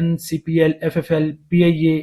NCPL, FFL, PIA,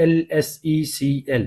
LSECL।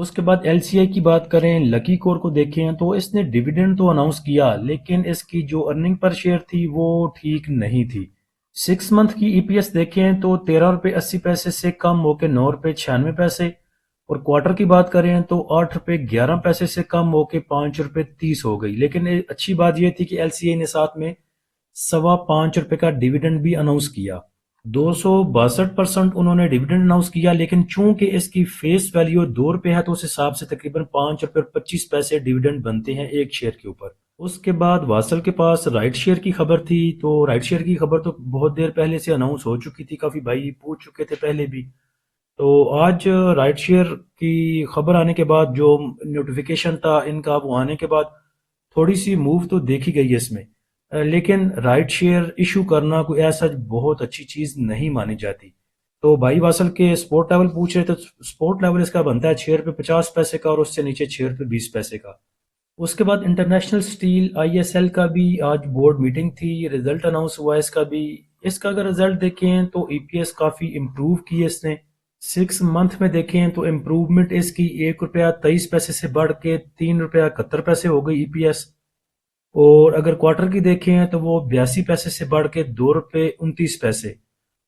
اس کے بعد L C آئی کی بات کریں، لکی کور کو دیکھیں تو اس نے ڈیویڈنڈ تو اناؤنس کیا لیکن اس کی جو ارننگ پر شیئر تھی وہ ٹھیک نہیں تھی۔ 6 منتھ کی ای پی ایس دیکھیں تو 13 روپے 80 پیسے سے کم ہو کے 9 روپے 96 پیسے، اور کوارٹر کی بات کریں تو 8 روپے 11 پیسے سے کم ہو کے 5 روپے 30 ہو گئی۔ لیکن اچھی بات یہ تھی کہ ایل سی آئی نے ساتھ میں 5.25 روپے کا ڈیویڈنڈ بھی اناؤنس کیا۔ 262% انہوں نے ڈیویڈنڈ اناؤنس کیا، لیکن چونکہ اس کی فیس ویلیو 2 روپے ہے تو اس حساب سے تقریباً 5 روپے 25 پیسے ڈیویڈنڈ بنتے ہیں ایک شیئر کے اوپر۔ اس کے بعد واصل کے پاس رائٹ شیئر کی خبر تھی، تو رائٹ شیئر کی خبر تو بہت دیر پہلے سے اناؤنس ہو چکی تھی، کافی بھائی پوچھ چکے تھے پہلے بھی۔ تو آج رائٹ شیئر کی خبر آنے کے بعد جو نوٹیفیکیشن تھا ان کا وہ آنے کے بعد تھوڑی سی موو تو دیکھی گئی ہے اس میں، لیکن رائٹ شیئر ایشو کرنا کوئی ایسا بہت اچھی چیز نہیں مانی جاتی۔ تو بھائی واصل کے سپورٹ لیول پوچھ رہے تھے، سپورٹ لیول اس کا بنتا ہے 6 روپے 50 پیسے کا، اور اس سے نیچے 6 روپے 20 پیسے کا۔ اس کے بعد international steel I S L کا بھی آج بورڈ میٹنگ تھی، رزلٹ اناؤنس ہوا اس کا بھی۔ اس کا اگر رزلٹ دیکھیں تو ای پی ایس کافی امپروو کی اس نے۔ 6 منتھ میں دیکھیں تو امپروومنٹ اس کی 1 روپیہ 23 پیسے سے بڑھ کے 3 روپے 71 پیسے ہو گئی ای پی ایس، اور اگر کوارٹر کی دیکھیں تو وہ 82 پیسے سے بڑھ کے 2 روپے 29 پیسے،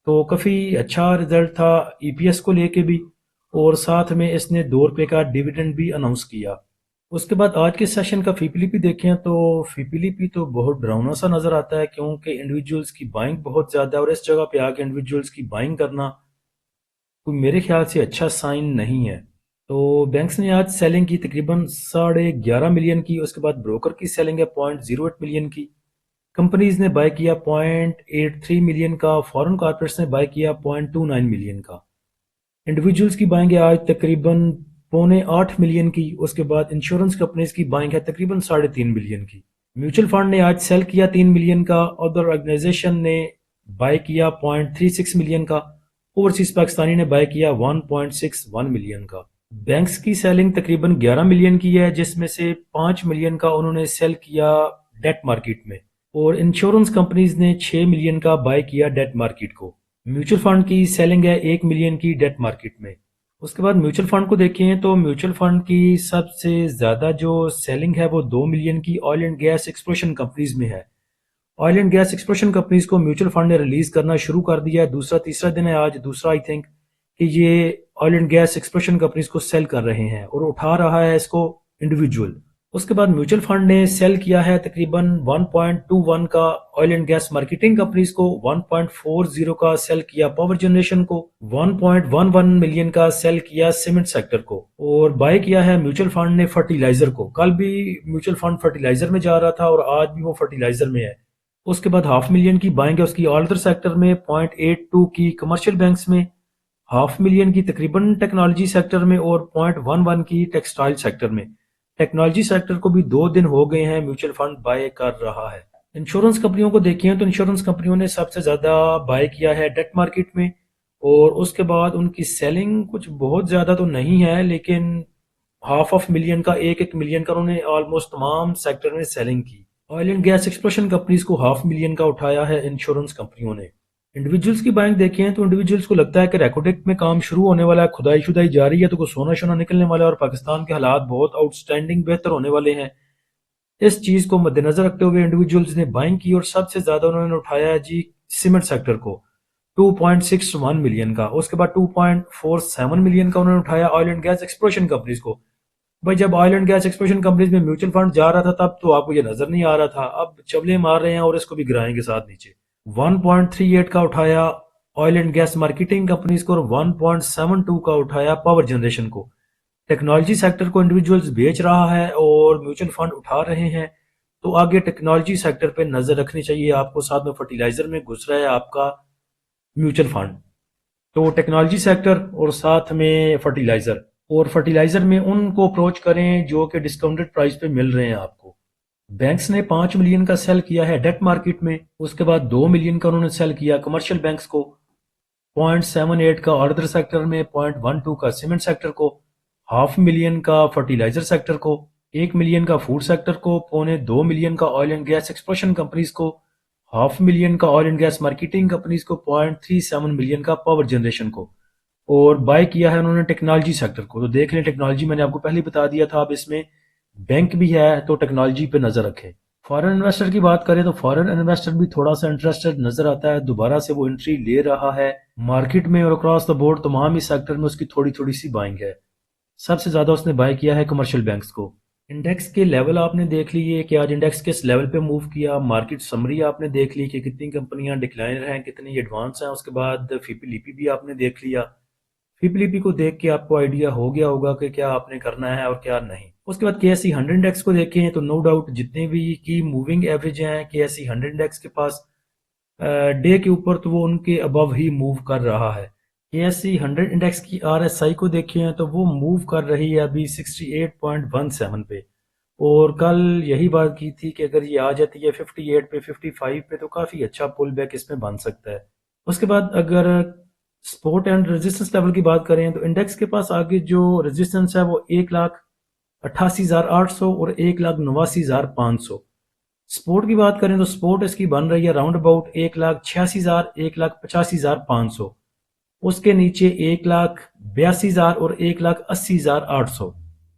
تو کافی اچھا رزلٹ تھا ای پی ایس کو لے کے بھی، اور ساتھ میں اس نے 2 روپے کا ڈیویڈنڈ بھی اناؤنس کیا۔ اس کے بعد آج کے سیشن کا فی پی لی پی دیکھیں تو فی پی لی پی تو بہت ڈراؤنا سا نظر آتا ہے، کیونکہ انڈیویجولز کی بائنگ بہت زیادہ ہے، اور اس جگہ پہ آ کے انڈیویجولز کی بائنگ کرنا کوئی میرے خیال سے اچھا سائن نہیں ہے۔ تو بینکس نے آج سیلنگ کی تقریباً 11.5 ملین کی، اس کے بعد بروکر کی سیلنگ ہے 0.08 ملین کی، کمپنیز نے بائی کیا 0.83 ملین کا، فورن کارپوریٹس نے بائی کیا 0.29 ملین کا۔ انڈیویجولز کی بائنگ ہے آج تقریباً 7.8 ملین کی، اس کے بعد انشورنس کمپنیز کی بائنگ ہے تقریباً 3.5 ملین کی۔ میوچل فنڈ نے آج سیل کیا 3 ملین کا، ادر آرگنائزیشن نے بائی کیا 0.36 ملین کا، اوورسیز پاکستانی نے بائی کیا 1.61 ملین کا۔ بینکس کی سیلنگ تقریباً 11 ملین کی ہے، جس میں سے 5 ملین کا انہوں نے سیل کیا ڈیٹ مارکیٹ میں، اور انشورنس کمپنیز نے 6 ملین کا بائی کیا ڈیٹ مارکیٹ کو۔ میوچل فنڈ کی سیلنگ ہے 1 ملین کی ڈیٹ مارکیٹ میں۔ اس کے بعد میوچل فنڈ کو دیکھیں تو میوچل فنڈ کی سب سے زیادہ جو سیلنگ ہے وہ 2 ملین کی oil and gas explosion companies میں ہے۔ Oil and gas explosion companies کو میوچل فنڈ نے ریلیز کرنا شروع کر دیا ہے، دوسرا تیسرا دن ہے آج، دوسرا آئی تھنک، کہ یہ oil and gas explosion companies کو سیل کر رہے ہیں اور اٹھا رہا ہے اس کو انڈیویجول۔ اس کے بعد میوچل فنڈ نے سیل کیا ہے تقریباً 1.21 کا oil and gas marketing companies کو، 1.40 کا سیل کیا پاور جنریشن کو، 1.11 ملین کا سیل کیا سیمنٹ سیکٹر کو، اور بائی کیا ہے میوچل فنڈ نے فرٹیلائزر کو۔ کل بھی میوچل فنڈ فرٹیلائزر میں جا رہا تھا اور آج بھی وہ فرٹیلائزر میں ہے۔ اس کے بعد 500,000 کی بائنگ ہے اس کی آل ادر سیکٹر میں، 0.82 کی کمرشل بینکس میں، 500,000 کی تقریباً ٹیکنالوجی سیکٹر میں، اور 0.11 کی ٹیکسٹائل سیکٹر میں۔ ٹیکنالوجی سیکٹر کو بھی 2 دن ہو گئے ہیں میوچل فنڈ بائی کر رہا ہے۔ انشورنس کمپنیوں کو دیکھیں تو انشورنس کمپنیوں نے سب سے زیادہ بائی کیا ہے ڈیٹ مارکیٹ میں، اور اس کے بعد ان کی سیلنگ کچھ بہت زیادہ تو نہیں ہے، لیکن 500,000 کا 1 ملین کا انہوں نے آلموسٹ تمام سیکٹر میں سیلنگ کی۔ Oil and gas explosion companies کو 500,000 کا اٹھایا ہے انشورنس کمپنیوں نے۔ انڈیویجولز کی بائنگ دیکھیں تو انڈیویجولز کو لگتا ہے کہ ریکوڈیک میں کام شروع ہونے والا ہے، کھدائی شدائی جاری ہے تو کوئی سونا شونا نکلنے والا ہے، اور پاکستان کے حالات بہت آؤٹ سٹینڈنگ بہتر ہونے والے ہیں۔ اس چیز کو مد نظر رکھتے ہوئے انڈیویجولز نے بائنگ کی، اور سب سے زیادہ انہوں نے اٹھایا ہے جی سیمنٹ سیکٹر کو 2.61 ملین کا۔ اس کے بعد 2.47 ملین کا انہوں نے اٹھایا oil and gas explosion companies کو۔ بھائی جب oil and gas explosion companies میں میوچل فنڈ جا رہا تھا تب تو آپ کو یہ نظر نہیں آ رہا تھا، اب چبلے مار رہے ہیں اور اس کو بھی گرائیں گے ساتھ نیچے۔ 1.38 کا اٹھایا oil and gas marketing companies کو، اور 1.72 کا اٹھایا پاور جنریشن کو۔ ٹیکنالوجی سیکٹر کو انڈیویجولز بیچ رہا ہے اور میوچل فنڈ اٹھا رہے ہیں، تو آگے ٹیکنالوجی سیکٹر پہ نظر رکھنی چاہیے آپ کو۔ ساتھ میں فرٹیلائزر میں گھس رہا ہے آپ کا میوچل فنڈ، تو ٹیکنالوجی سیکٹر اور ساتھ میں فرٹیلائزر، اور فرٹیلائزر میں ان کو اپروچ کریں جو کہ ڈسکاؤنٹڈ پرائس پہ مل رہے ہیں آپ کو۔ بینکس نے 5 ملین کا سیل کیا ہے ڈیٹ مارکیٹ میں، اس کے بعد 2 ملین کا انہوں نے سیل کیا کمرشل بینکس کو، 0.78 کا آردر سیکٹر میں، 0.12 کا سیمنٹ سیکٹر کو، 500,000 کا فرٹیلائزر سیکٹر کو، 1 ملین کا فوڈ سیکٹر کو، 2 ملین کا oil and gas explosion companies کو، 500,000 کا oil and gas marketing companies کو، 0.37 ملین کا پاور جنریشن کو، اور بائی کیا ہے انہوں نے ٹیکنالوجی سیکٹر کو. تو دیکھ لیں ٹیکنالوجی میں نے آپ کو پہلے بتا دیا تھا، اب اس میں بینک بھی ہے تو ٹیکنالوجی پہ نظر رکھیں. فارن انویسٹر کی بات کریں تو فارن انویسٹر بھی تھوڑا سا انٹرسٹڈ نظر آتا ہے، دوبارہ سے وہ انٹری لے رہا ہے مارکیٹ میں، اور اکراس دا بورڈ تمام ہی سیکٹر میں اس کی تھوڑی تھوڑی سی بائنگ ہے. سب سے زیادہ اس نے بائی کیا ہے کمرشل بینکس کو. انڈیکس کے لیول آپ نے دیکھ لیے کہ آج انڈیکس کس لیول پہ موو کیا. مارکیٹ سمری آپ نے دیکھ لی کہ کتنی کمپنیاں ڈکلائنر ہیں، کتنی ایڈوانس ہیں. اس کے بعد فیپی لیپی بھی آپ نے دیکھ لیا. فیپی لیپی کو دیکھ کے آپ کو آئیڈیا ہو گیا ہوگا کہ کیا آپ نے کرنا ہے اور کیا نہیں. اس کے بعد کے ایس سی 100 انڈیکس کو دیکھیں تو نو ڈاؤٹ جتنے بھی کی موونگ ایوریج ہیں کے ایس سی 100 انڈیکس کے پاس ڈے کے اوپر تو وہ ان کے ابو ہی موو کر رہا ہے. کے ایس سی 100 انڈیکس کی آر ایس آئی کو دیکھیں تو وہ موو کر رہی ہے ابھی 68.17 پہ، اور کل یہی بات کی تھی کہ اگر یہ آ جاتی ہے 58 پہ 55 پہ تو کافی اچھا پل بیک اس میں بن سکتا ہے. اس کے بعد اگر سپورٹ اینڈ ریزسٹنس لیول کی بات کریں تو انڈیکس کے پاس آگے جو ریزسٹنس ہے وہ 1,88,800 اور 1,89,500. سپورٹ کی بات کریں تو سپورٹ اس کی بن رہی ہے راؤنڈ اباؤٹ 1,86,000 1,85,500. اس کے نیچے 1,82,000 اور 1,80,800.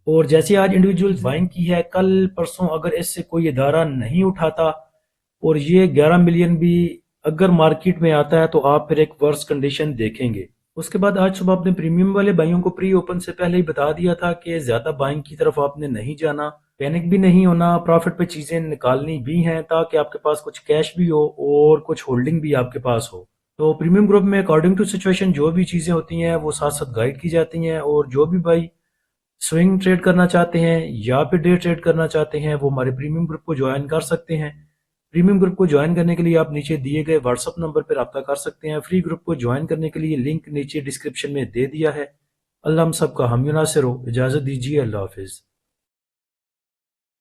اور جیسے آج انڈیویجول بائنگ کی ہے، کل پرسوں اگر اس سے کوئی ادارہ نہیں اٹھاتا اور یہ 11 ملین بھی اگر مارکیٹ میں آتا ہے تو آپ پھر ایک ورس کنڈیشن دیکھیں گے. اس کے بعد آج صبح اپنے پریمیم والے بائیوں کو پری اوپن سے پہلے ہی بتا دیا تھا کہ زیادہ بائنگ کی طرف آپ نے نہیں جانا، پینک بھی نہیں ہونا، پروفٹ پہ چیزیں نکالنی بھی ہیں تاکہ آپ کے پاس کچھ کیش بھی ہو اور کچھ ہولڈنگ بھی آپ کے پاس ہو. تو پریمیم گروپ میں اکارڈنگ ٹو سچویشن جو بھی چیزیں ہوتی ہیں وہ ساتھ ساتھ گائیڈ کی جاتی ہیں، اور جو بھی بھائی سوئنگ ٹریڈ کرنا چاہتے ہیں یا پھر ڈے ٹریڈ کرنا چاہتے ہیں وہ ہمارے پریمیم گروپ کو جوائن کر سکتے ہیں. پریمیم گروپ کو جوائن کرنے کے لیے آپ نیچے دیے گئے واٹس ایپ نمبر پر رابطہ کر سکتے ہیں. فری گروپ کو جوائن کرنے کے لیے لنک نیچے ڈسکرپشن میں دے دیا ہے. اللہ ہم سب کا حامی و ناصر ہو. اجازت دیجیے، اللہ حافظ.